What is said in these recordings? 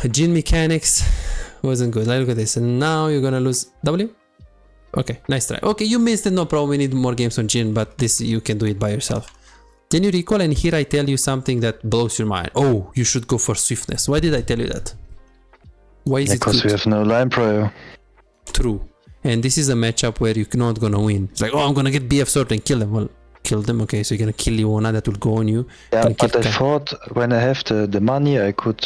Jhin mechanics wasn't good. Look at this. And now you're gonna lose W? Okay, nice try. Okay, you missed it, no problem. We need more games on Jhin, but this you can do it by yourself. Then you recall, and here I tell you something that blows your mind. Oh, you should go for swiftness. Why did I tell you that? Why is it good? Because we have no line prior. True. And this is a matchup where you're not gonna win. It's like, oh, I'm gonna get BF sword and kill them. Well, kill them. Okay, so you're gonna kill Leona, that will go on you. Yeah, but I thought when I have the money, I could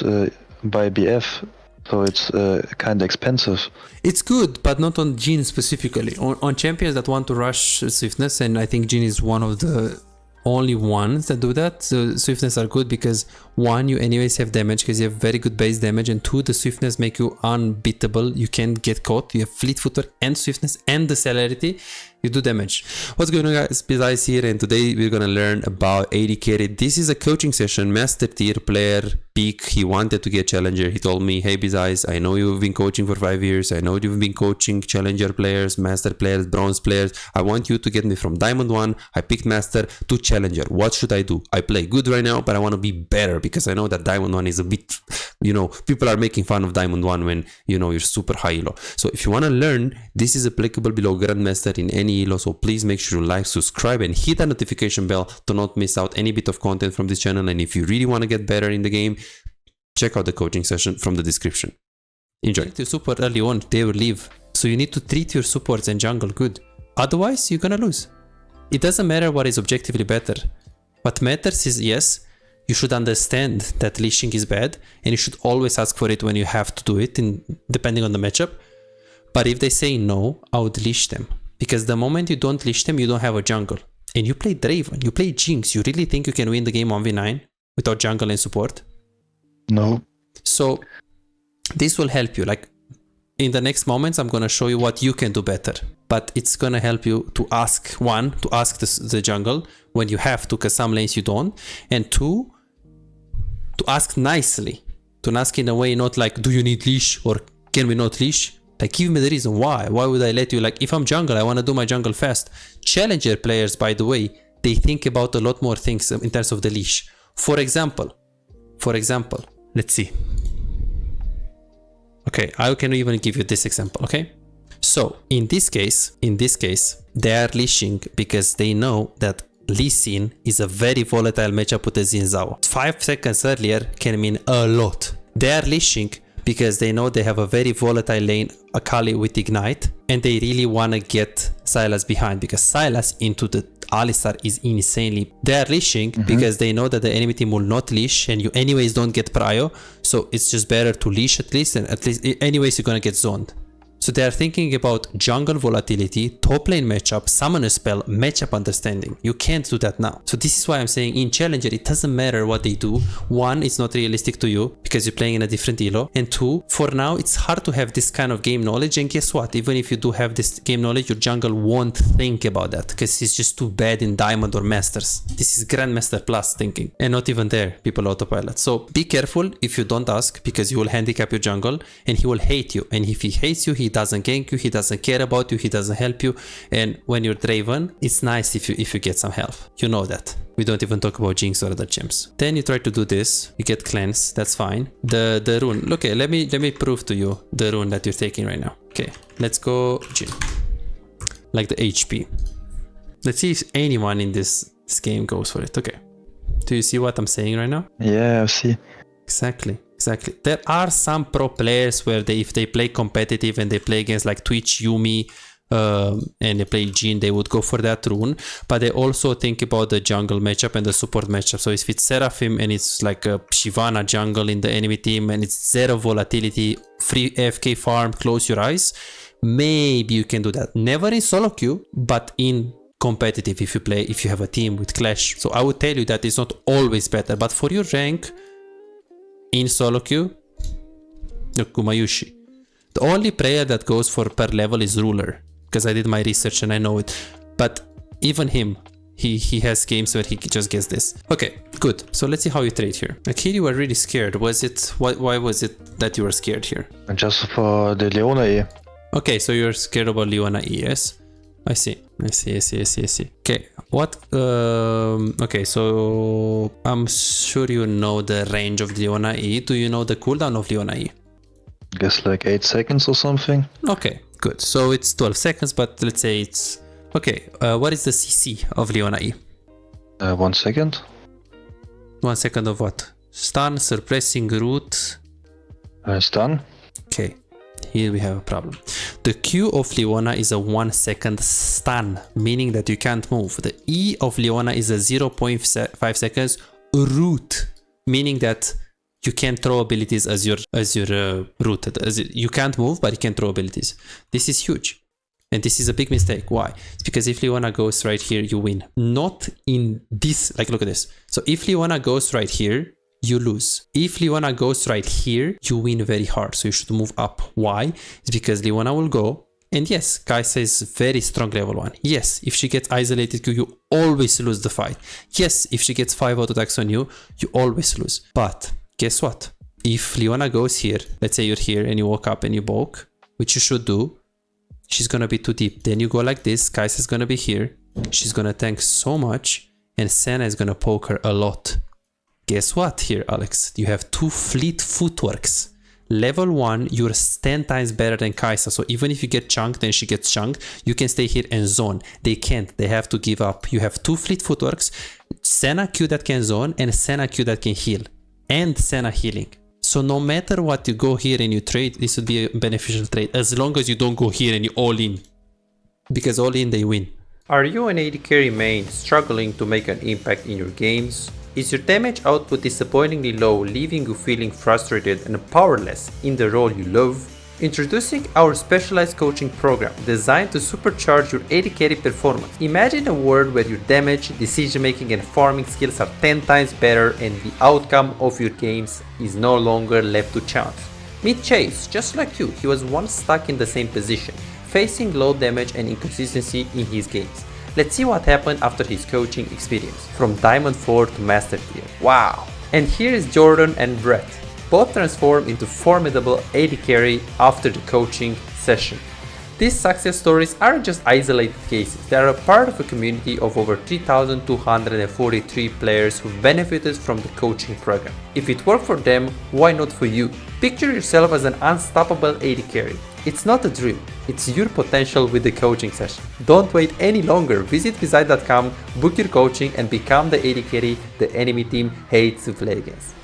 buy BF. So it's kind of expensive. It's good, but not on Jhin specifically. On champions that want to rush swiftness, and I think Jhin is one of the only ones that do that. So swiftness are good because one, you anyways have damage because you have very good base damage, and two, the swiftness make you unbeatable. You can't get caught. You have fleet footer and swiftness and the celerity. You do damage. What's going on, guys? Bizai's here, and today we're gonna learn about AD carry. This is a coaching session. Master tier player peak. He wanted to get challenger. He told me, hey Bizai's, I know you've been coaching for 5 years. I know you've been coaching challenger players, master players, bronze players. I want you to get me from diamond 1. I picked master to challenger. What should I do? I play good right now, but I want to be better because I know that diamond 1 is a bit, people are making fun of diamond 1 when you're super high elo. So if you want to learn, this is applicable below grandmaster in any elo. So please make sure you like, subscribe, and hit that notification bell to not miss out any bit of content from this channel. And if you really want to get better in the game, check out the coaching session from the description. Enjoy. If you support early on, they will leave. So you need to treat your supports and jungle good. Otherwise, you're gonna lose. It doesn't matter what is objectively better. What matters is, yes, you should understand that leashing is bad, and you should always ask for it when you have to do it, depending on the matchup. But if they say no, I would leash them. Because the moment you don't leash them, you don't have a jungle. And you play Draven, you play Jinx. You really think you can win the game 1v9 without jungle and support? No. So this will help you. Like in the next moments, I'm going to show you what you can do better. But it's going to help you to ask, one, to ask the jungle when you have to, because some lanes you don't. And two, to ask nicely. To ask in a way not like, do you need leash or can we not leash? Like, give me the reason why. Why would I let you? Like, if I'm jungle, I want to do my jungle fast. Challenger players, by the way, they think about a lot more things in terms of the leash. For example, let's see. Okay, I can even give you this example, okay? So, in this case, they are leashing because they know that Lee Sin is a very volatile matchup with the Xin Zhao. 5 seconds earlier can mean a lot. They are leashing because they know they have a very volatile lane, Akali with Ignite, and they really want to get Sylas behind because Sylas into the Alistar is insanely. They are leashing because they know that the enemy team will not leash and you anyways don't get prio, so it's just better to leash at least, and at least anyways you're gonna get zoned. So they are thinking about jungle volatility, top lane matchup, summon a spell, matchup understanding. You can't do that now. So this is why I'm saying in Challenger, it doesn't matter what they do. One, it's not realistic to you because you're playing in a different elo. And two, for now, it's hard to have this kind of game knowledge. And guess what? Even if you do have this game knowledge, your jungle won't think about that because it's just too bad in Diamond or Masters. This is Grandmaster Plus thinking. And not even there, people autopilot. So be careful if you don't ask because you will handicap your jungle and he will hate you. And if he hates you, he doesn't gank you, he doesn't care about you, he doesn't help you. And when you're Draven, it's nice if you get some help. You know that. We don't even talk about Jinx or other champs. Then you try to do this, you get cleanse, that's fine. The rune. Okay, let me prove to you the rune that you're taking right now. Okay, let's go Jhin. Like the HP. Let's see if anyone in this game goes for it. Okay. Do you see what I'm saying right now? Yeah, I see. Exactly. There are some pro players where if they play competitive and they play against like Twitch, Yumi, and they play Jhin, they would go for that rune. But they also think about the jungle matchup and the support matchup. So if it's Seraphim and it's like a Shyvana jungle in the enemy team and it's zero volatility, free AFK farm, close your eyes, maybe you can do that. Never in solo queue, but in competitive if you have a team with Clash. So I would tell you that it's not always better, but for your rank, in solo queue, Kumayushi. The only player that goes for per level is Ruler, because I did my research and I know it. But even him, he has games where he just gets this. Okay, good. So let's see how you trade here. Like here you were really scared. Why was it that you were scared here? Just for the Leona E. Okay, so you're scared about Leona E, yes? I see. Okay, what? Okay, so I'm sure you know the range of Leona E. Do you know the cooldown of Leona E? I guess like 8 seconds or something. Okay, good. So it's 12 seconds, but let's say it's... Okay, what is the CC of Leona E? 1 second. 1 second of what? Stun, suppressing, root. Stun. Okay, here we have a problem. The Q of Leona is a 1 second stun, meaning that you can't move. The E of Leona is a 0.5 seconds root, meaning that you can't throw abilities as your root. You can't move, but you can throw abilities. This is huge. And this is a big mistake. Why? It's because if Leona goes right here, you win. Not in this, like look at this. So if Leona goes right here, you lose. If Leona goes right here, you win very hard. So you should move up. Why? It's because Leona will go. And yes, Kai'Sa is very strong level 1. Yes, if she gets isolated Q, you always lose the fight. Yes, if she gets 5 auto attacks on you, you always lose. But guess what? If Leona goes here, let's say you're here and you walk up and you poke, which you should do, she's gonna be too deep. Then you go like this, Kai'Sa is gonna be here. She's gonna tank so much and Senna is gonna poke her a lot. Guess what here, Alex? You have 2 fleet footworks. Level 1, you're 10 times better than Kai'Sa. So even if you get chunked and she gets chunked, you can stay here and zone. They can't. They have to give up. You have 2 fleet footworks, Senna Q that can zone and Senna Q that can heal. And Senna healing. So no matter what you go here and you trade, this would be a beneficial trade. As long as you don't go here and you all in. Because all in, they win. Are you an AD carry main struggling to make an impact in your games? Is your damage output disappointingly low, leaving you feeling frustrated and powerless in the role you love? Introducing our specialized coaching program designed to supercharge your AD carry performance. Imagine a world where your damage, decision making and farming skills are 10 times better and the outcome of your games is no longer left to chance. Meet Chase, just like you, he was once stuck in the same position, facing low damage and inconsistency in his games. Let's see what happened after his coaching experience, from Diamond 4 to Master Tier. Wow! And here is Jordan and Brett, both transformed into formidable AD carry after the coaching session. These success stories aren't just isolated cases, they are a part of a community of over 3,243 players who benefited from the coaching program. If it worked for them, why not for you? Picture yourself as an unstoppable AD carry. It's not a dream, it's your potential with the coaching session. Don't wait any longer, visit Visite.com, book your coaching and become the AD carry the enemy team hates to play against.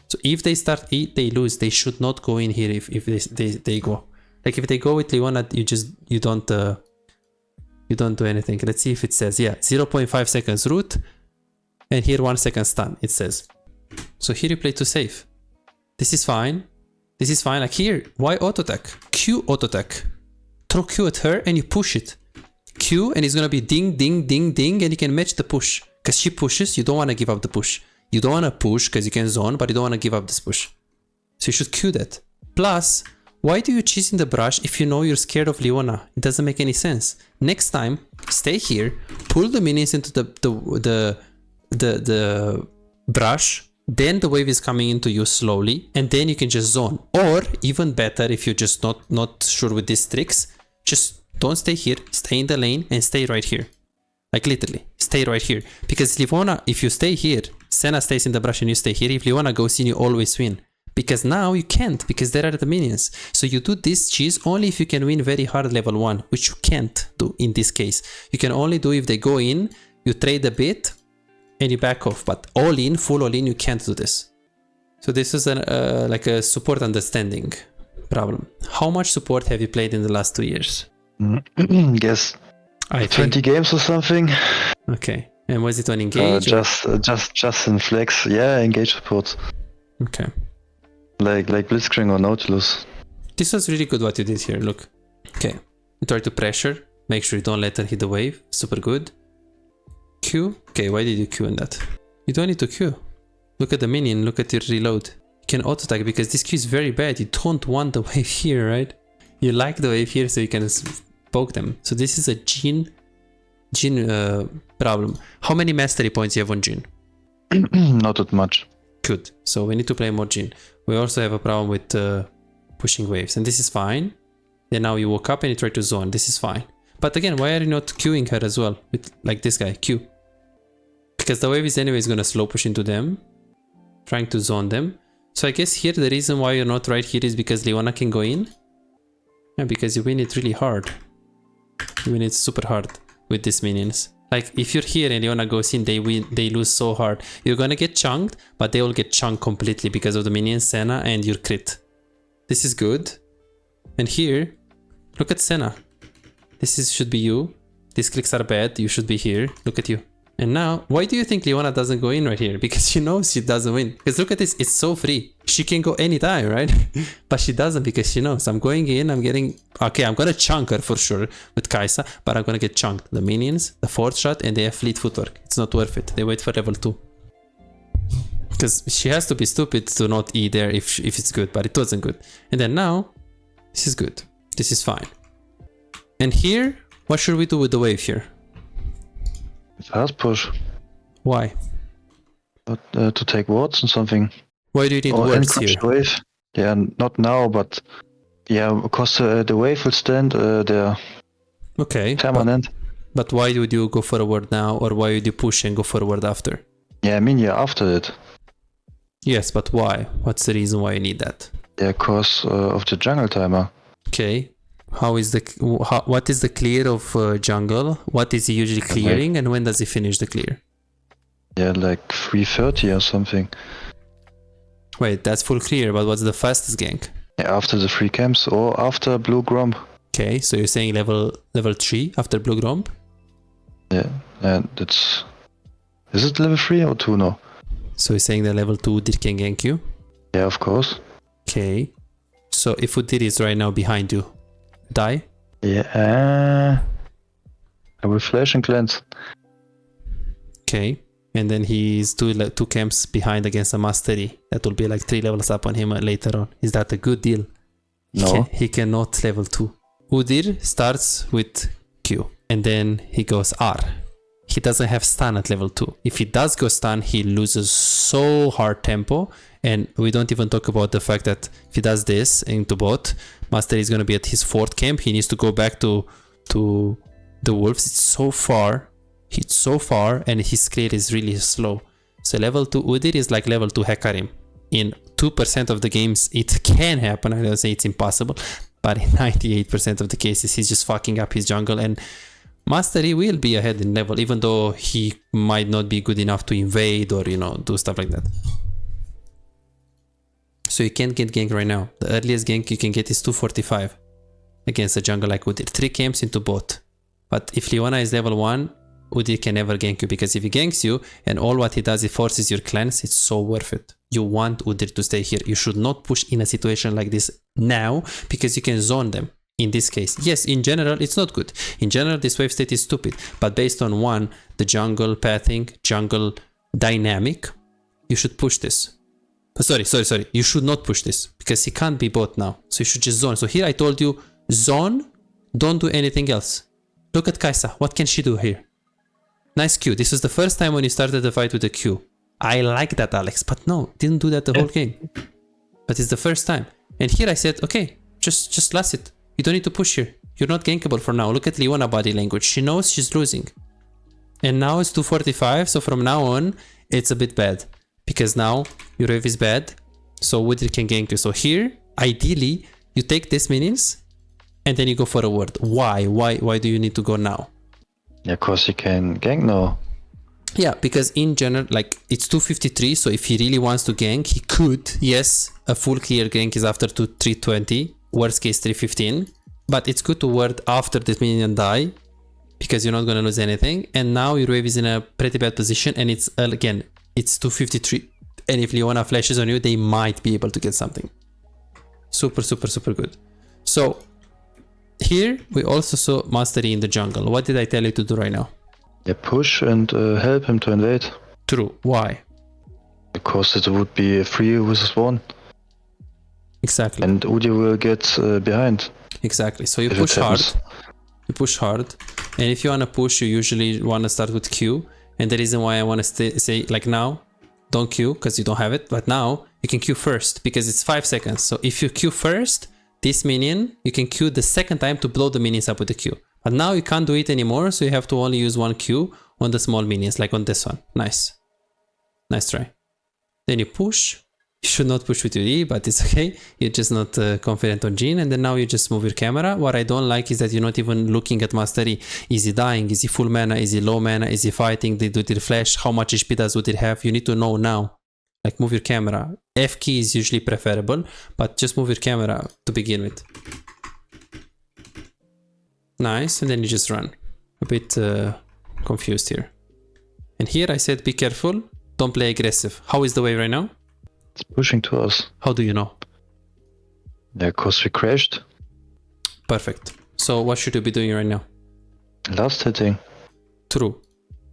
So if they start E, they lose. They should not go in here if they go. Like if they go with Leona, you don't do anything. Let's see if it says, yeah, 0.5 seconds root and here 1 second stun, it says. So here you play too safe. This is fine. This is fine. Like here, why auto attack? Q auto attack. Throw Q at her and you push it. Q and it's gonna be ding, ding, ding, ding, and you can match the push. Because she pushes, you don't want to give up the push. You don't want to push because you can zone, but you don't want to give up this push. So you should Q that. Plus, why do you cheese in the brush if you know you're scared of Leona? It doesn't make any sense. Next time, stay here, pull the minions into the brush, then the wave is coming into you slowly, and then you can just zone. Or even better, if you're just not sure with these tricks, just don't stay here, stay in the lane and stay right here. Like literally, stay right here. Because Leona, if you stay here, Senna stays in the brush and you stay here. If Leona goes in, you always win. Because now you can't, because there are the minions. So you do this cheese only if you can win very hard level 1, which you can't do in this case. You can only do if they go in, you trade a bit, and you back off. But all in, full all in, you can't do this. So this is like a support understanding problem. How much support have you played in the last 2 years? Guess I 20 games or something. Okay. And was it on Engage? Just in Flex. Yeah, Engage support. Okay. Like Blitzcrank or Nautilus. This was really good what you did here, look. Okay. You try to pressure. Make sure you don't let her hit the wave. Super good. Q. Okay, why did you Q in that? You don't need to Q. Look at the minion, look at your reload. You can auto attack because this Q is very bad. You don't want the wave here, right? You like the wave here so you can poke them. So this is a Jhin problem. How many mastery points you have on Jhin? Not that much. Good. So we need to play more Jhin. We also have a problem with pushing waves, and this is fine. Then now you woke up and you try to zone. This is fine. But again, why are you not queuing her as well? With like this guy, Q. Because the wave is anyways gonna slow push into them. Trying to zone them. So I guess here the reason why you're not right here is because Leona can go in. Yeah, because you win it really hard. You win it super hard with these minions. Like if you're here and Leona goes in, they win, they lose so hard. You're gonna get chunked, but they will get chunked completely because of the minions, Senna, and your crit. This is good. And here, look at Senna. Should be you. These clicks are bad. You should be here. Look at you. And now, why do you think Leona doesn't go in right here? Because she knows she doesn't win. Because look at this, it's so free. She can go anytime, right? But she doesn't because she knows. I'm going in, I'm getting... Okay, I'm gonna chunk her for sure with Kai'Sa, but I'm gonna get chunked. The minions, the 4th shot, and they have fleet footwork. It's not worth it. They wait for level 2. Because she has to be stupid to not E there if it's good, but it wasn't good. And then now, this is good. This is fine. And here, what should we do with the wave here? Fast push. Why? But, to take wards and something. Why do you need Or words encrypt here? the wave. Yeah, not now, but yeah, because the wave will stand there Okay. permanent. But why would you go forward now, or why would you push and go forward after? Yeah, I mean, yeah, after it. Yes, but why? What's the reason why you need that? Yeah, because of the jungle timer. Okay. What is the clear of jungle? What is he usually clearing, and when does he finish the clear? Yeah, like 3:30 or something. Wait, that's full clear, but what's the fastest gank? Yeah, after the 3 camps or after blue gromp. Okay, so you're saying level 3 after blue gromp? Yeah, and it's... Is it level 3 or 2 now? So you're saying that level 2 Udyr can gank you? Yeah, of course. Okay. So if Udyr is right now behind you, die? Yeah, I will flash and cleanse. Okay. And then he's two camps behind against a mastery. That will be like 3 levels up on him later on. Is that a good deal? No. He cannot level 2. Udyr starts with Q and then he goes R. He doesn't have stun at level 2. If he does go stun, he loses so hard tempo. And we don't even talk about the fact that if he does this into bot, Mastery is going to be at his 4th camp. He needs to go back to the wolves. It's so far. It's so far and his clear is really slow. So level 2 Udyr is like level 2 Hecarim. In 2% of the games it can happen. I don't say it's impossible, but in 98% of the cases he's just fucking up his jungle, and Mastery will be ahead in level even though he might not be good enough to invade or, you know, do stuff like that. So you can't get gank right now. The earliest gank you can get is 245 against a jungle like Udyr. 3 camps into bot. But if Leona is level 1, Udyr can never gank you, because if he ganks you and all what he does, he forces your cleanse, it's so worth it. You want Udyr to stay here. You should not push in a situation like this now, because you can zone them. In this case, yes, in general, it's not good. In general, this wave state is stupid. But based on one, the jungle pathing, jungle dynamic, you should push this. Sorry. You should not push this, because he can't be bot now. So you should just zone. So here I told you, zone, don't do anything else. Look at Kai'Sa. What can she do here? Nice Q. This was the first time when you started the fight with the Q. I like that, Alex, but no, didn't do that the whole game. But it's the first time. And here I said, okay, just last it. You don't need to push here. You're not gankable for now. Look at Leona body language. She knows she's losing. And now it's 245, so from now on, it's a bit bad. Because now your wave is bad, so Udyr can gank you. So here, ideally, you take these minions, and then you go for a ward. Why? Why do you need to go now? Yeah, cause he can gank now. Yeah, because in general, like, it's 253, so if he really wants to gank, he could. Yes, a full clear gank is after 320, worst case 315, but it's good to ward after this minion die, because you're not gonna lose anything. And now your wave is in a pretty bad position, and it's, again, it's 253, and if Leona flashes on you, they might be able to get something. Super good. So here we also saw Mastery in the jungle. What did I tell you to do right now? Yeah, push and help him to invade. True. Why? Because it would be 3 versus 1. Exactly. And Udyr will get behind. Exactly. So you if push it hard. happens. You push hard. And if you want to push, you usually want to start with Q. And the reason why I want to say, like, now, don't Q because you don't have it. But now you can Q first because it's 5 seconds. So if you Q first, this minion, you can Q the second time to blow the minions up with the Q. But now you can't do it anymore, so you have to only use one Q on the small minions, like on this one. Nice. Nice try. Then you push. You should not push with your E, but it's okay. You're just not confident on Jhin, and then now you just move your camera. What I don't like is that you're not even looking at Mastery. Is he dying? Is he full mana? Is he low mana? Is he fighting? Did it flash? How much HP does it have? You need to know now. Like, move your camera. F key is usually preferable, but just move your camera to begin with. Nice, and then you just run. A bit confused here. And here I said be careful, don't play aggressive. How is the wave right now? It's pushing to us. How do you know? Yeah, cause we crashed. Perfect. So what should you be doing right now? Last hitting. True.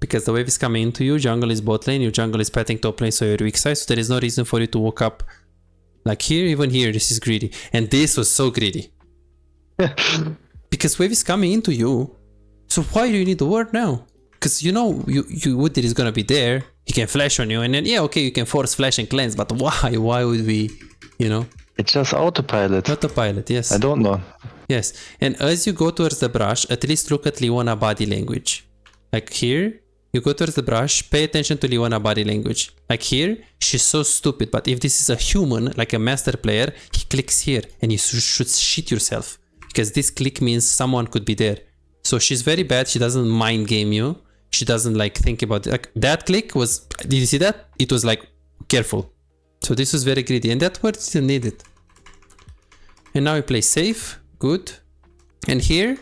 Because the wave is coming into you, jungle is bot lane, your jungle is petting top lane, so you're weak side, so there is no reason for you to walk up. Like here, even here, this is greedy. And this was so greedy. Because wave is coming into you, so why do you need the ward now? Because you know Wooded is gonna be there, he can flash on you, and then yeah, okay, you can force flash and cleanse, but why? Why would we, you know? It's just autopilot. Autopilot, yes. I don't know. Yes, and as you go towards the brush, at least look at Leona body language. Like here, you go towards the brush, pay attention to Leona body language. Like here, she's so stupid, but if this is a human, like a master player, he clicks here, and you should shit yourself. Because this click means someone could be there. So she's very bad, she doesn't mind game you. She doesn't like think about it. Like that click was, did you see that? It was like, careful. So this was very greedy, and that word still needed. And now you play safe, good. And here,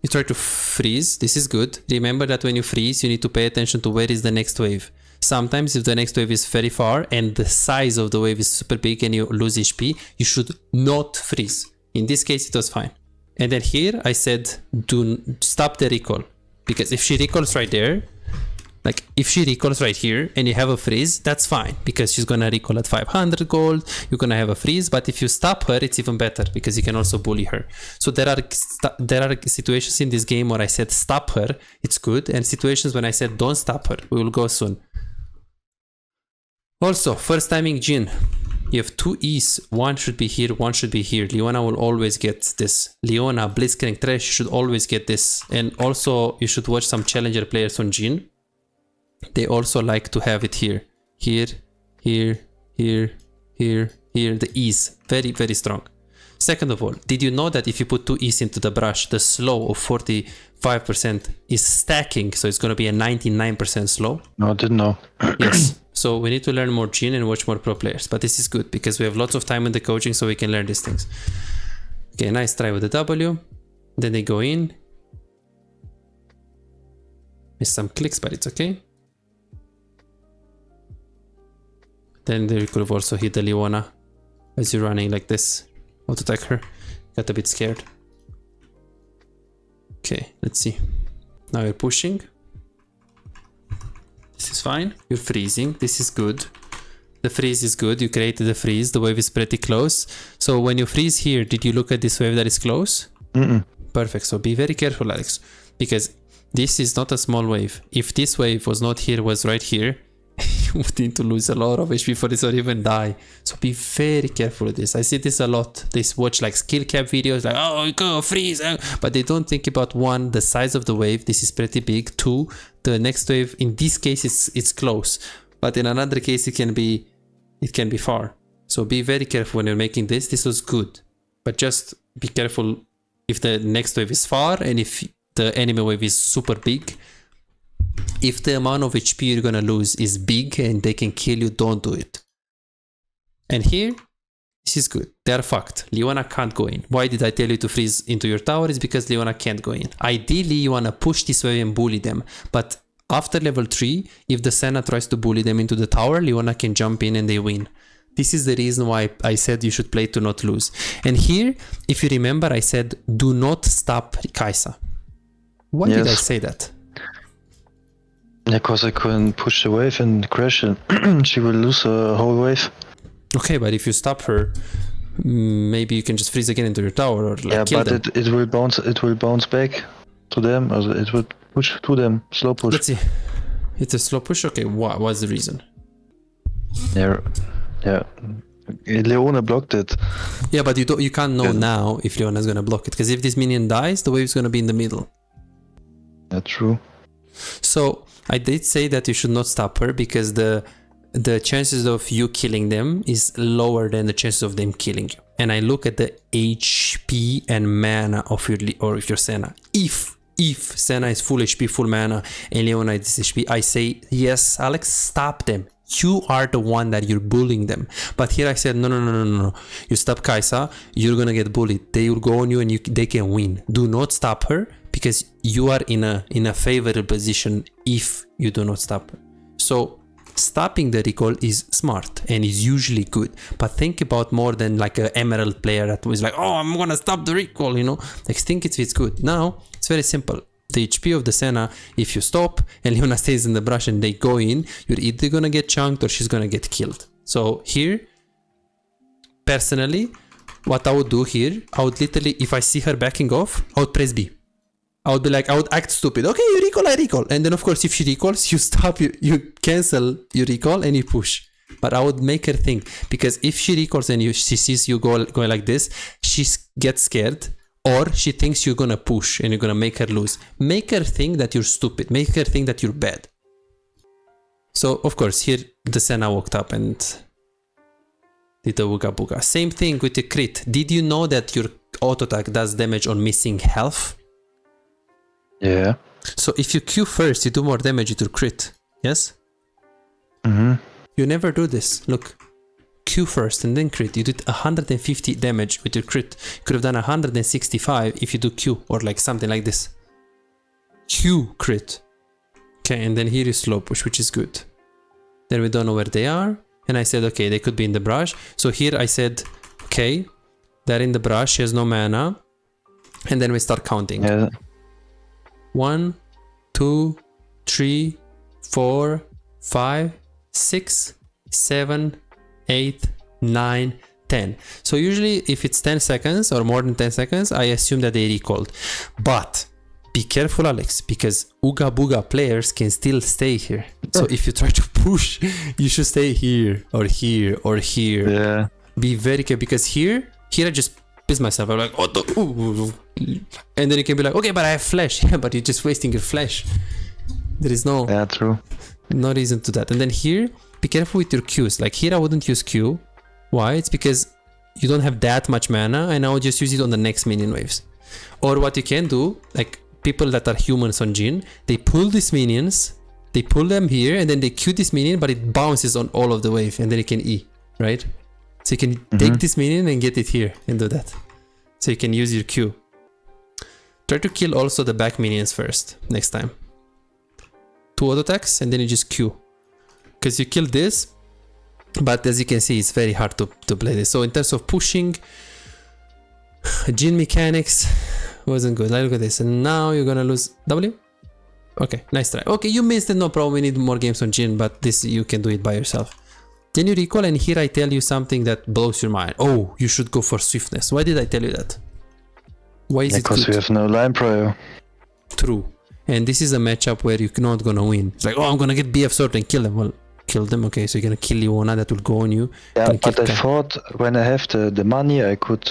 you try to freeze, this is good. Remember that when you freeze, you need to pay attention to where is the next wave. Sometimes if the next wave is very far and the size of the wave is super big and you lose HP, you should not freeze. In this case, it was fine. And then here, I said, stop the recall. Because if she recalls right there, like if she recalls right here and you have a freeze, that's fine. Because she's gonna recall at 500 gold, you're gonna have a freeze. But if you stop her, it's even better because you can also bully her. So there are situations in this game where I said stop her, it's good. And situations when I said don't stop her, we will go soon. Also, first timing Jhin. You have two E's, one should be here, one should be here. Leona will always get this. Leona, Blitzcrank, Thresh should always get this. And also, you should watch some challenger players on Jhin. They also like to have it here. Here, here, here, here, here. The E's, very, very strong. Second of all, did you know that if you put two E's into the brush, the slow of 45% is stacking, so it's going to be a 99% slow? No, I didn't know. Yes. So we need to learn more Jhin and watch more pro players. But this is good because we have lots of time in the coaching so we can learn these things. Okay, nice try with the W. Then they go in. Missed some clicks, but it's okay. Then they could have also hit the Leona as you're running like this. Auto attack her. Got a bit scared. Okay, let's see. Now you're pushing. This is fine. You're freezing. This is good. The freeze is good. You created the freeze. The wave is pretty close. So when you freeze here, did you look at this wave that is close? Perfect. So be very careful, Alex, because this is not a small wave. If this wave was not here, was right here, you would need to lose a lot of HP for this or even die. So be very careful with this. I see this a lot. They watch like skill cap videos like, oh, go freeze. But they don't think about one, the size of the wave. This is pretty big. Two, the next wave, in this case, it's close. But in another case, it can be far. So be very careful when you're making this. This was good. But just be careful if the next wave is far and if the enemy wave is super big. If the amount of HP you're gonna lose is big and they can kill you, don't do it. And here, this is good. They're fucked. Leona can't go in. Why did I tell you to freeze into your tower? Is because Leona can't go in. Ideally, you wanna push this wave and bully them. But after level 3, if the Senna tries to bully them into the tower, Leona can jump in and they win. This is the reason why I said you should play to not lose. And here, if you remember, I said, do not stop Kai'Sa. Why did I say that? Yeah, because I couldn't push the wave and crash and she will lose a whole wave. Okay, but if you stop her, maybe you can just freeze again into your tower or like kill them. It will bounce back to them. It will push to them. Slow push. Let's see. It's a slow push? Okay, what's the reason? Yeah. Leone blocked it. Yeah, but you can't know Yeah. now if Leona's gonna block it, because if this minion dies, the wave's gonna be in the middle. That's true. So I did say that you should not stop her because the chances of you killing them is lower than the chances of them killing you. And I look at the HP and mana of your Senna. If Senna is full HP, full mana, and Leona is HP, I say, yes, Alex, stop them. You are the one that you're bullying them. But here I said, no. You stop Kai'Sa, you're gonna get bullied. They will go on you and they can win. Do not stop her because you are in a favorable position if you do not stop her. So stopping the recall is smart and is usually good. But think about more than like an Emerald player that was like, oh, I'm gonna stop the recall, you know? Like think it's good. Now, it's very simple. The HP of the Senna, if you stop and Leona stays in the brush and they go in, you're either gonna get chunked or she's gonna get killed. So here, personally, what I would do here, I would literally, if I see her backing off, I would press B. I would be like, I would act stupid. Okay, you recall, I recall. And then of course, if she recalls, you stop, you cancel your recall and you push. But I would make her think, because if she recalls and she sees you going like this, she gets scared. Or she thinks you're gonna push and you're gonna make her lose. Make her think that you're stupid. Make her think that you're bad. So, of course, here the Senna walked up and did the Wooga Booga. Same thing with the crit. Did you know that your auto attack does damage on missing health? Yeah. So if you Q first, you do more damage with your crit. Yes? Mm-hmm. You never do this. Look. Q first and then crit. You did 150 damage with your crit. You could have done 165 if you do Q or like something like this. Q crit. Okay, and then here is slow push, which is good. Then we don't know where they are. And I said, okay, they could be in the brush. So here I said, okay, they're in the brush. She has no mana. And then we start counting. Yeah. 1, 2, 3, 4, 5, 6, 7, 8, 9, 10. So usually if it's 10 seconds or more than 10 seconds, I assume that they recalled. But be careful, Alex, because Ooga Booga players can still stay here. So if you try to push, you should stay here or here or here. Yeah. Be very careful, because here I just piss myself. I'm like, oh, ooh. And then you can be like, okay, but I have flash. Yeah, but you're just wasting your flash. There is no reason to that. And then here, be careful with your Qs. Like here I wouldn't use Q. Why? It's because you don't have that much mana and I would just use it on the next minion waves. Or what you can do, like people that are humans on Jhin, they pull these minions, they pull them here and then they Q this minion, but it bounces on all of the wave and then you can E, right? So you can take this minion and get it here and do that. So you can use your Q. Try to kill also the back minions first next time. 2 auto attacks and then you just Q. Because you kill this, but as you can see, it's very hard to play this. So in terms of pushing, Jhin mechanics wasn't good. Like, look at this. And now you're gonna lose W? Okay, nice try. Okay, you missed it, no problem. We need more games on Jhin, but this you can do it by yourself. Then you recall, and here I tell you something that blows your mind. Oh, you should go for swiftness. Why did I tell you that? Why is it good? Because we have no line prior. True. And this is a matchup where you're not gonna win. It's like, oh, I'm gonna get BF sword and kill them. Well, kill them. Okay, so you're gonna kill Leona, that will go on you. Yeah, but I thought when I have the money, I could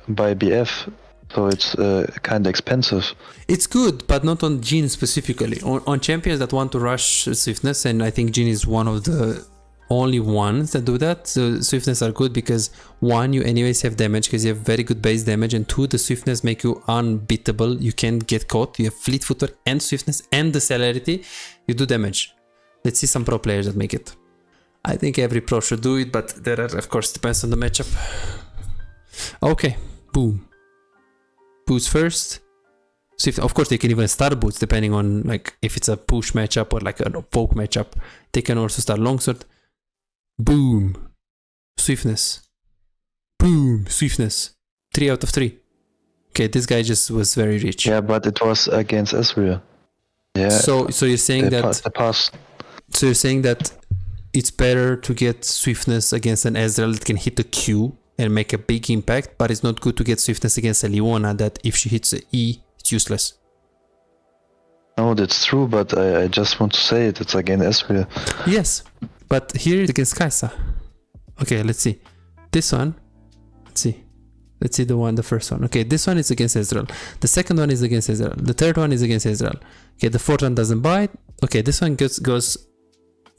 buy BF. So it's kind of expensive. It's good, but not on Jhin specifically. On champions that want to rush swiftness, and I think Jhin is one of the only ones that do that. So swiftness are good because 1, you anyways have damage because you have very good base damage, and 2, the swiftness make you unbeatable. You can't get caught. You have fleet footwork and swiftness and the celerity. You do damage. Let's see some pro players that make it. I think every pro should do it, but there are, of course, depends on the matchup. Okay, boom. Boots first. Swift. Of course, they can even start boots depending on like if it's a push matchup or like a poke matchup. They can also start longsword. Boom. Swiftness. Boom. Swiftness. 3 out of 3. Okay, this guy just was very rich. Yeah, but it was against Ezreal. Yeah. So you're saying that the pass. So you're saying that it's better to get swiftness against an Ezreal that can hit the Q and make a big impact, but it's not good to get swiftness against a Leona that if she hits the E, it's useless. No, that's true, but I just want to say it's against Ezreal. Yes, but here it's against Kai'Sa. Okay, let's see. this one, let's see the first one. Okay, this one is against Ezreal. The second one is against Ezreal. The third one is against Ezreal. Okay, the fourth one doesn't bite. Okay, this one goes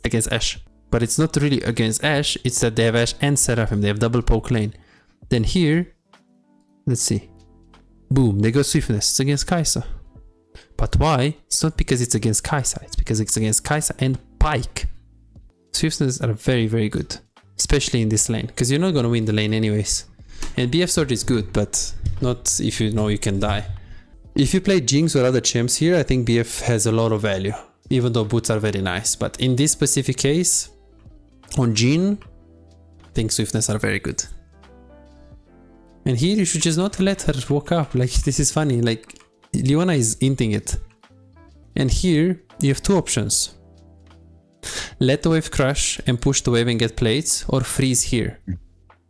against Ashe. But it's not really against Ashe, it's that they have Ashe and Seraphim. They have double poke lane. Then here, let's see. Boom, they go Swiftness. It's against Kai'Sa. But why? It's not because it's against Kai'Sa. It's because it's against Kai'Sa and Pyke. Swiftness are very, very good. Especially in this lane. Because you're not going to win the lane anyways. And BF Sword is good, but not if you know you can die. If you play Jinx or other champs here, I think BF has a lot of value. Even though boots are very nice. But in this specific case, on Jhin, I think Swiftness are very good. And here you should just not let her walk up. Like, this is funny. Like, Leona is inting it. And here, you have two options. Let the wave crush and push the wave and get plates, or freeze here.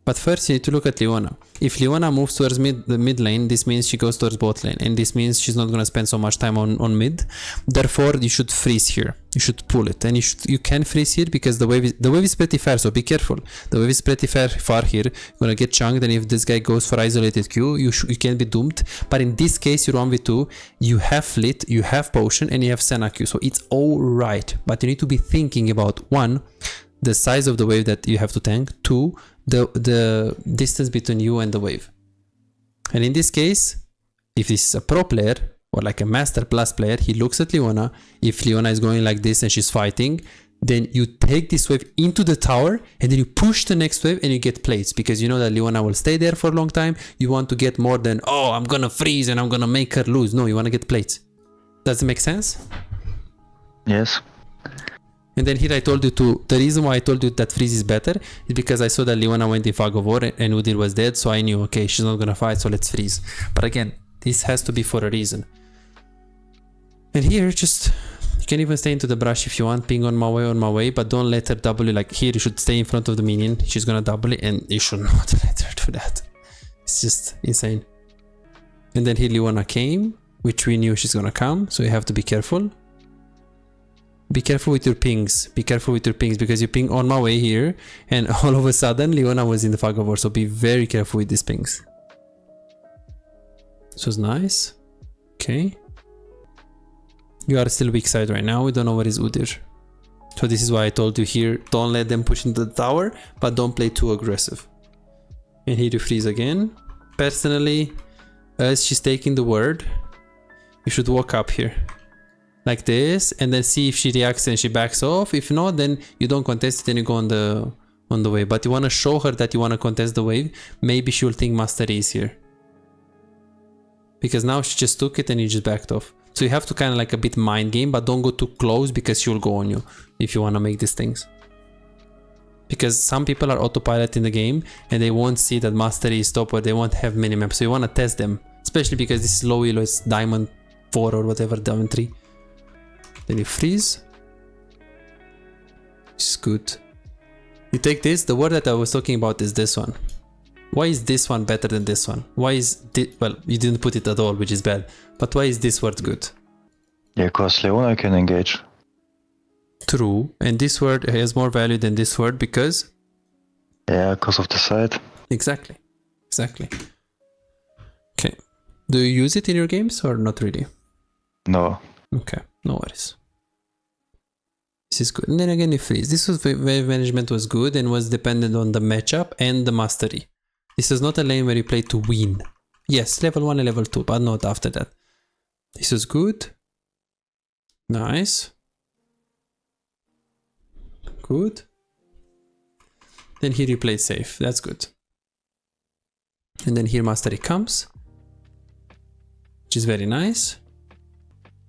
But first you need to look at Leona. If Leona moves towards the mid lane, this means she goes towards bot lane. And this means she's not going to spend so much time on mid. Therefore, you should freeze here. You should pull it. And you can freeze here because the wave is pretty far, so be careful. The wave is pretty far here. You're going to get chunked, and if this guy goes for isolated Q, you can be doomed. But in this case, you're 1v2. You have fleet, you have potion, and you have Senna Q. So it's alright. But you need to be thinking about, 1, the size of the wave that you have to tank. 2, the distance between you and the wave. And in this case, if this is a pro player or like a master plus player, he looks at Leona. If Leona is going like this and she's fighting, then you take this wave into the tower and then you push the next wave and you get plates, because you know that Leona will stay there for a long time. You want to get more than, oh, I'm gonna freeze and I'm gonna make her lose. No, you want to get plates. Does it make sense? Yes. And then here I told you the reason why I told you that freeze is better is because I saw that Leona went in Fog of War and Udyr was dead, so I knew, okay, she's not gonna fight, so let's freeze. But again, this has to be for a reason. And here, just, you can even stay into the brush if you want, ping on my way, but don't let her W. Like here, you should stay in front of the minion, she's gonna double it, and you should not let her do that. It's just insane. And then here Leona came, which we knew she's gonna come, so you have to be careful. Be careful with your pings. Be careful with your pings, because you ping on my way here and all of a sudden Leona was in the Fog of War, so be very careful with these pings. This was nice. Okay. You are still weak side right now. We don't know where is Udyr. So this is why I told you here, don't let them push into the tower, but don't play too aggressive. And here you freeze again. Personally, as she's taking the word, you should walk up here. Like this, and then see if she reacts and she backs off. If not, then you don't contest it and you go on the wave. But you want to show her that you want to contest the wave. Maybe she'll think Mastery is here, because now she just took it and you just backed off. So you have to kind of like a bit mind game, but don't go too close, because she'll go on you if you want to make these things. Because some people are autopilot in the game and they won't see that Mastery is top, or they won't have minimap. So you want to test them, especially because this is low elo, it's Diamond 4 or whatever, Diamond 3. Then you freeze. It's good. You take this. The word that I was talking about is this one. Why is this one better than this one? Why is this, well, you didn't put it at all, which is bad. But why is this word good? Yeah, because Leona can engage. True. And this word has more value than this word because? Yeah, because of the side. Exactly. Exactly. Okay. Do you use it in your games or not really? No. Okay. No worries. This is good. And then again you freeze. This was wave management was good and was dependent on the matchup and the mastery. This is not a lane where you play to win. Yes, level 1 and level 2, but not after that. This is good. Nice. Good. Then here you play safe. That's good. And then here mastery comes, which is very nice.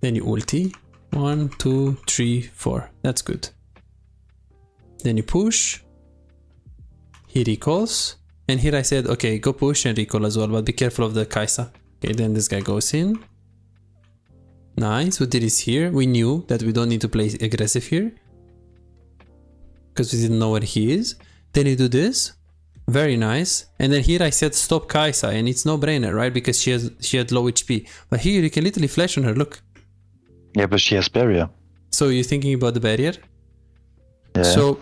Then you ulti. 1, 2, 3, 4. That's good. Then you push. He recalls. And here I said, okay, go push and recall as well, but be careful of the Kai'Sa. Okay, then this guy goes in. Nice. Udyr is here. We knew that we don't need to play aggressive here, because we didn't know where he is. Then you do this. Very nice. And then here I said stop Kai'Sa, and it's no brainer, right? Because she had low HP. But here you can literally flash on her, look. Yeah, but she has barrier. So you're thinking about the barrier? Yeah. So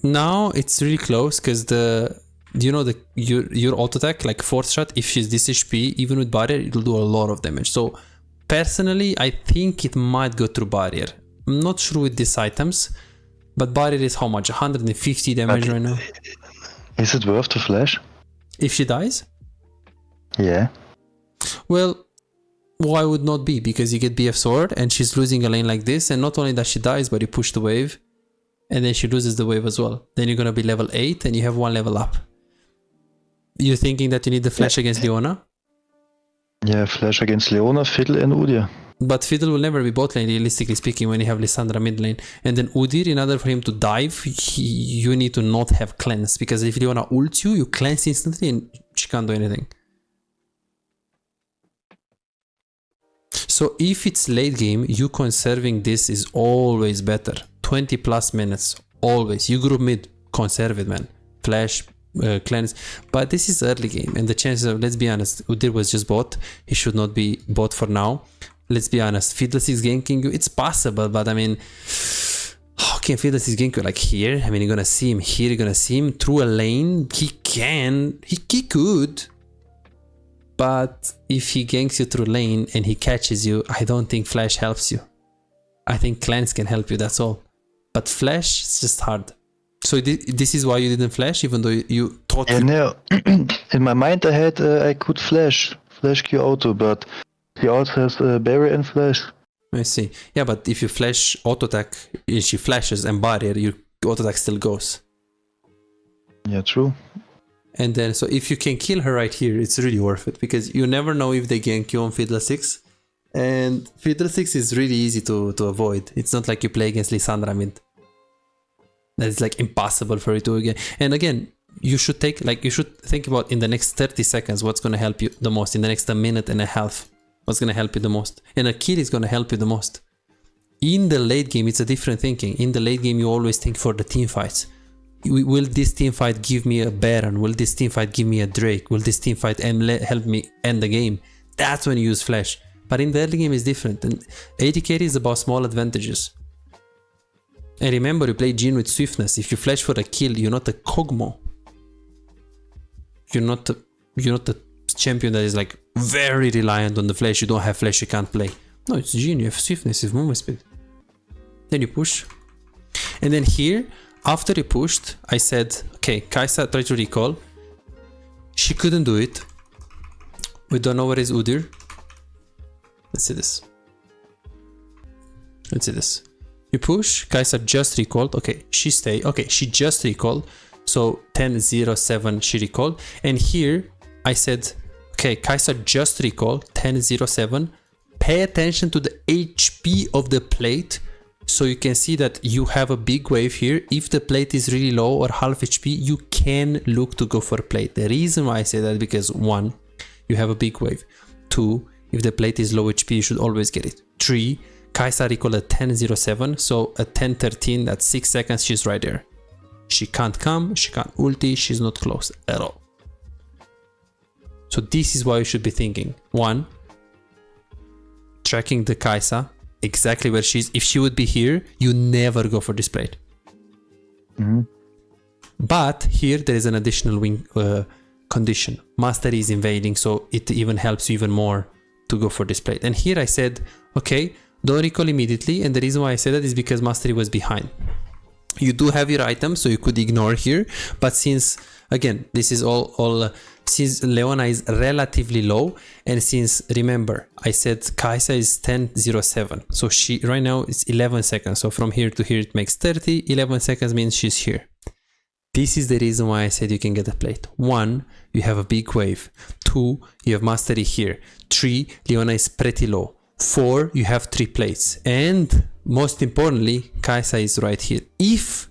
now it's really close, because the you know your auto attack, like 4th shot, if she's this HP, even with barrier, it'll do a lot of damage. So personally, I think it might go through barrier. I'm not sure with these items, but barrier is how much? 150 damage right now. Is it worth to flash? If she dies? Yeah. Well, why would not be? Because you get BF sword and she's losing a lane like this, and not only that she dies, but you push the wave and then she loses the wave as well. Then you're gonna be level 8 and you have 1 level up. You're thinking that you need the flash against Leona? Yeah, flash against Leona, Fiddle and Udyr. But Fiddle will never be bot lane, realistically speaking, when you have Lissandra mid lane. And then Udyr, in order for him to dive, you need to not have cleanse. Because if Leona ults you, you cleanse instantly and she can't do anything. So if it's late game, you conserving this is always better. 20 plus minutes, always. You group mid, conserve it, man. Flash, cleanse. But this is early game, and the chances of, let's be honest, Udyr was just bot. He should not be bot for now. Let's be honest, Fiddlesticks ganking you, it's possible, but I mean, how can Fiddlesticks gank you like here? I mean, you're gonna see him here, you're gonna see him through a lane. He could. But if he ganks you through lane and he catches you, I don't think flash helps you. I think cleanse can help you, that's all. But flash is just hard. So this is why you didn't flash, even though you thought you... No, in my mind I had I could flash Q auto, but he also has barrier and flash. I see. Yeah, but if you flash auto attack, if she flashes and barrier, your auto attack still goes. Yeah, true. And then, so if you can kill her right here, it's really worth it, because you never know if they gank you on Fiddlesticks. And Fiddlesticks is really easy to avoid. It's not like you play against Lissandra mid. That's like impossible for you to again. And again, you should think about in the next 30 seconds what's going to help you the most, in the next minute and a half. What's going to help you the most? And a kill is going to help you the most. In the late game, it's a different thinking. In the late game, you always think for the team fights. Will this team fight give me a Baron? Will this team fight give me a Drake? Will this team fight help me end the game? That's when you use flash. But in the early game, it's different. And AD carry is about small advantages. And remember, you play Jhin with swiftness. If you flash for a kill, you're not a Kog'Maw. You're not a champion that is like very reliant on the flash. You don't have flash, you can't play. No, it's Jhin, you have swiftness, you have movement speed. Then you push. And then here, after you pushed, I said, okay, Kai'Sa tried to recall. She couldn't do it. We don't know where is Udyr. Let's see this. Let's see this. You push, Kai'Sa just recalled. Okay, she stay. Okay, she just recalled. So 10-0-7 she recalled. And here I said, okay, Kai'Sa just recalled 10-0-7. Pay attention to the HP of the plate. So you can see that you have a big wave here. If the plate is really low or half HP, you can look to go for plate. The reason why I say that, because 1, you have a big wave. 2, if the plate is low HP, you should always get it. 3, Kai'Sa recalled at 10-0-7, so at 10-13, that's 6 seconds, she's right there. She can't come, she can't ulti, she's not close at all. So this is why you should be thinking. 1, tracking the Kai'Sa, exactly where she is. If she would be here, you never go for this plate. But here there is an additional wing condition. Mastery is invading, so it even helps you even more to go for this plate. And here I said, okay, don't recall immediately, and the reason why I said that is because Mastery was behind. You do have your items, so you could ignore here, but since, again, this is all since Leona is relatively low, and since, remember, I said Kai'Sa is 10-0-7, so she, right now, it's 11 seconds, so from here to here it makes 30, 11 seconds means she's here. This is the reason why I said you can get a plate. 1, you have a big wave. 2, you have Mastery here. 3, Leona is pretty low. 4, you have 3 plates. And most importantly, Kai'Sa is right here. If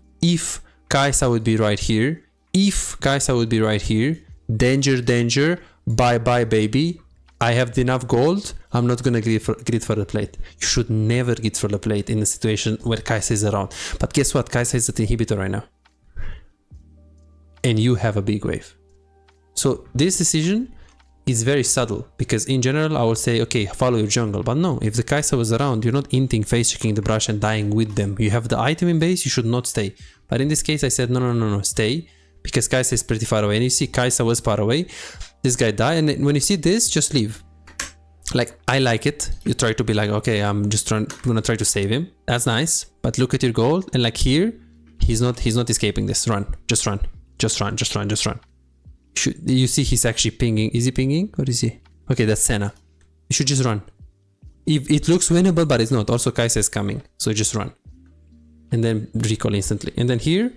Kai'Sa would be right here, danger, bye baby. I have enough gold. I'm not gonna grid for the plate. You should never grid for the plate in a situation where Kai'Sa is around. But guess what? Kai'Sa is at inhibitor right now. And you have a big wave. So this decision is very subtle, because in general I will say, okay, follow your jungle, but no, if the Kai'Sa was around, you're not inting, face checking the brush and dying with them. You have the item in base, you should not stay. But in this case I said no, stay, because Kaisa is pretty far away. And you see Kaisa was far away. This guy died, and when you see this, just leave. Like, I like it. You try to be like, okay, I'm gonna try to save him. That's nice. But look at your goal, and like here, he's not escaping this. Run. Just run. Just run. Just run. Just run. You see he's actually pinging. Is he pinging? Or is he? Okay, that's Senna. You should just run. If it looks winnable, but it's not. Also, Kaisa is coming. So just run. And then recall instantly. And then here,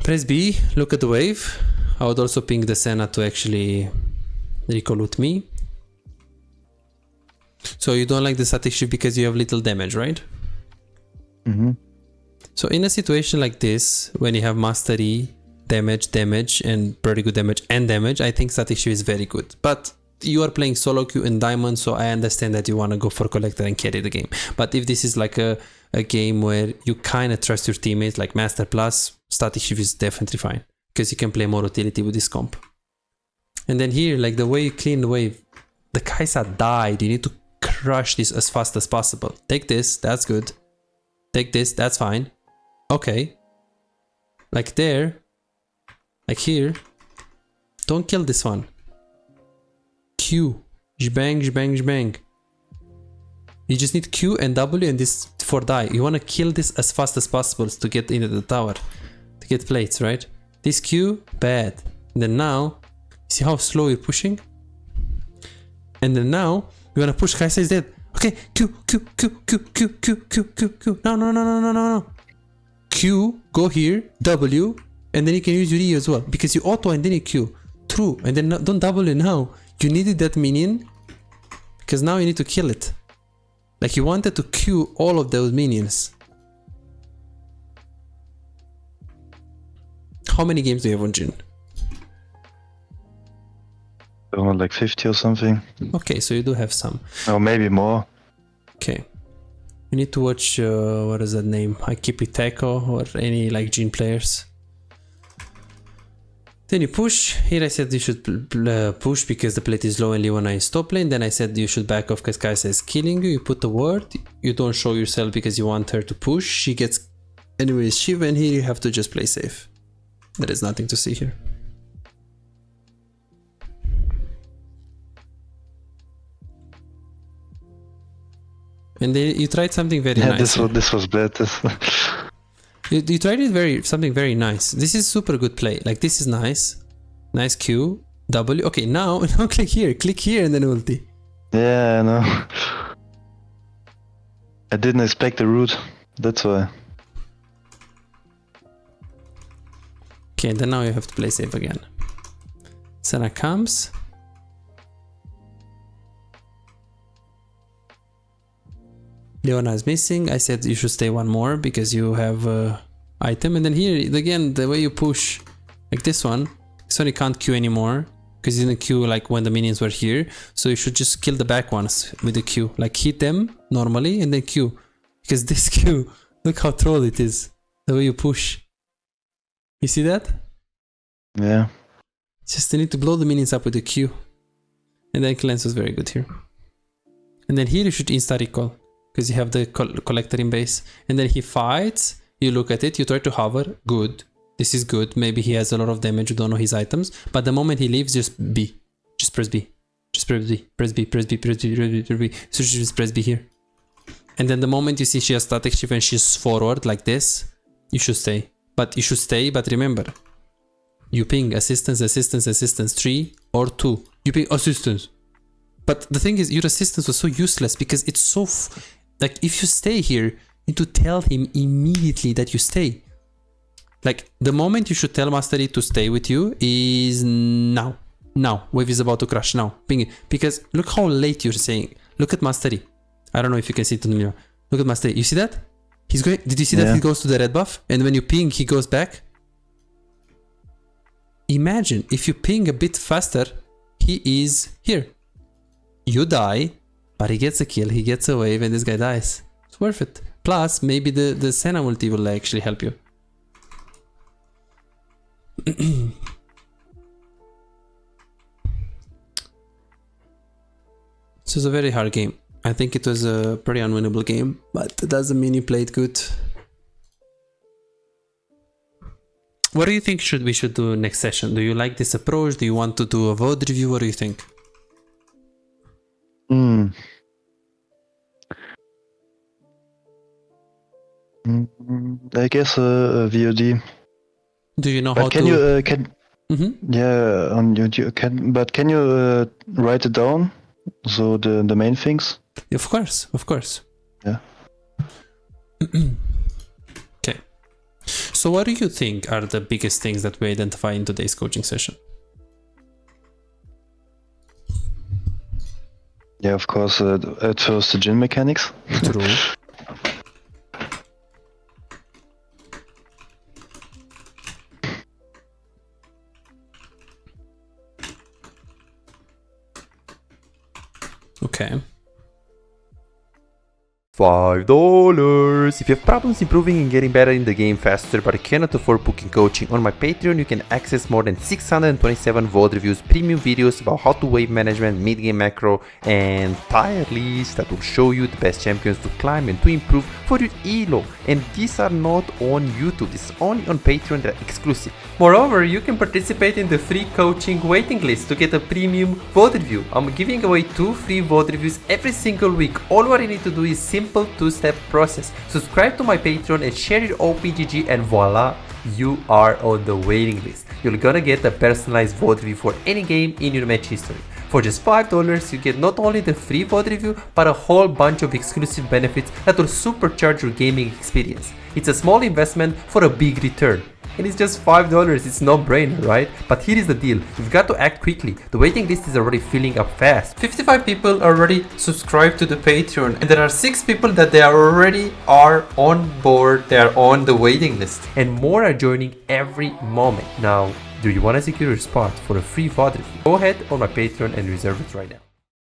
press B, look at the wave. I would also ping the Senna to actually recall with me. So you don't like the static shift because you have little damage, right? Mm-hmm. So in a situation like this, when you have mastery, damage, and pretty good damage and damage, I think static shift is very good. But you are playing solo queue in diamond, so I understand that you want to go for collector and carry the game. But if this is like a game where you kind of trust your teammates, like Master Plus, static shift is definitely fine because you can play more utility with this comp. And then here, like the way you clean the wave, the Kaisa died. You need to crush this as fast as possible. Take this, that's good. Take this, that's fine. Okay. Like there, like here. Don't kill this one. Q. Jbang, jbang, jbang. You just need Q and W and this for die. You want to kill this as fast as possible to get into the tower. To get plates, right? This Q, bad. And then now, see how slow you're pushing? And then now, you want to push. Kaisa is dead. Okay, Q. No. Q, go here, W, and then you can use your E as well. Because you auto and then you Q. True. And then don't W now. You needed that minion. Because now you need to kill it. Like you wanted to Q all of those minions. How many games do you have on Jin? Like 50 or something. Okay, so you do have some. Or maybe more. Okay. You need to watch, what is that name? I keep it Taco or any like Jin players. Then you push. Here I said you should push because the plate is low and Leona is top lane. Then I said you should back off because Kaisa is killing you. You put the ward. You don't show yourself because you want her to push. She gets anyways Shiv, and here you have to just play safe. There is nothing to see here. And then you tried something very nice. This was bad. You tried it something very nice. This is super good play. Like this is nice. Nice Q. W. Okay, now click here and then ulti. Yeah, I know. I didn't expect the route. That's why. Okay, and then now you have to play safe again. Senna comes. Leona is missing. I said you should stay one more because you have item. And then here again, the way you push like this one you can't queue anymore because you didn't queue like when the minions were here. So you should just kill the back ones with the Q. Like hit them normally and then Q. Because this Q, look how troll it is. The way you push. You see that? Yeah. Just you need to blow the minions up with the Q. And then cleanse was very good here. And then here you should insta recall. Because you have the collector in base. And then he fights, you look at it, you try to hover, good. This is good, maybe he has a lot of damage, you don't know his items. But the moment he leaves, just B. Just press B. Just press B. Press B, press B, press B, press B, press B. So just press B here. And then the moment you see she has static shift and she's forward like this, you should stay. But remember, you ping assistance, 3 or 2. You ping assistance. But the thing is, your assistance was so useless because it's so... like, if you stay here, you need to tell him immediately that you stay. Like, the moment you should tell Mastery to stay with you is now. Now. Wave is about to crash now. Ping it. Because look how late you're saying. Look at Mastery. I don't know if you can see it on the mirror. Look at Mastery. You see that? He's going... Did you see that he goes to the red buff? And when you ping, he goes back? Imagine, if you ping a bit faster, he is here. You die, but he gets a kill, he gets a wave, and this guy dies. It's worth it. Plus, maybe the Senna ulti will actually help you. This was a very hard game. I think it was a pretty unwinnable game, but it doesn't mean you played good. What do you think we should do next session? Do you like this approach? Do you want to do a VOD review? What do you think? I guess a VOD. Do you know But how can to... you can Mhm. yeah on YouTube can you write it down? So the main things. Of course, of course. Yeah. Okay. So what do you think are the biggest things that we identify in today's coaching session? Yeah, of course. At first, the gym mechanics. True. Okay. $5. If you have problems improving and getting better in the game faster but cannot afford booking coaching, on my Patreon you can access more than 627 VOD reviews, premium videos about how to wave management, mid-game macro, and tier lists that will show you the best champions to climb and to improve for your elo. And these are not on YouTube, this is only on Patreon, they're exclusive. Moreover, you can participate in the free coaching waiting list to get a premium VOD review. I'm giving away 2 free VOD reviews every single week. All what you need to do is simple 2-step process. Subscribe to my Patreon and share your OPGG and voila, you are on the waiting list. You're gonna get a personalized VOD review for any game in your match history. For just $5, you get not only the free VOD review, but a whole bunch of exclusive benefits that will supercharge your gaming experience. It's a small investment for a big return. And it's just $5, it's no brainer, right? But here is the deal, you've got to act quickly. The waiting list is already filling up fast. 55 people already subscribed to the Patreon, and there are 6 people that they already are on board, they are on the waiting list. And more are joining every moment. Now, do you want to secure your spot for a free VOD review? Go ahead on my Patreon and reserve it right now.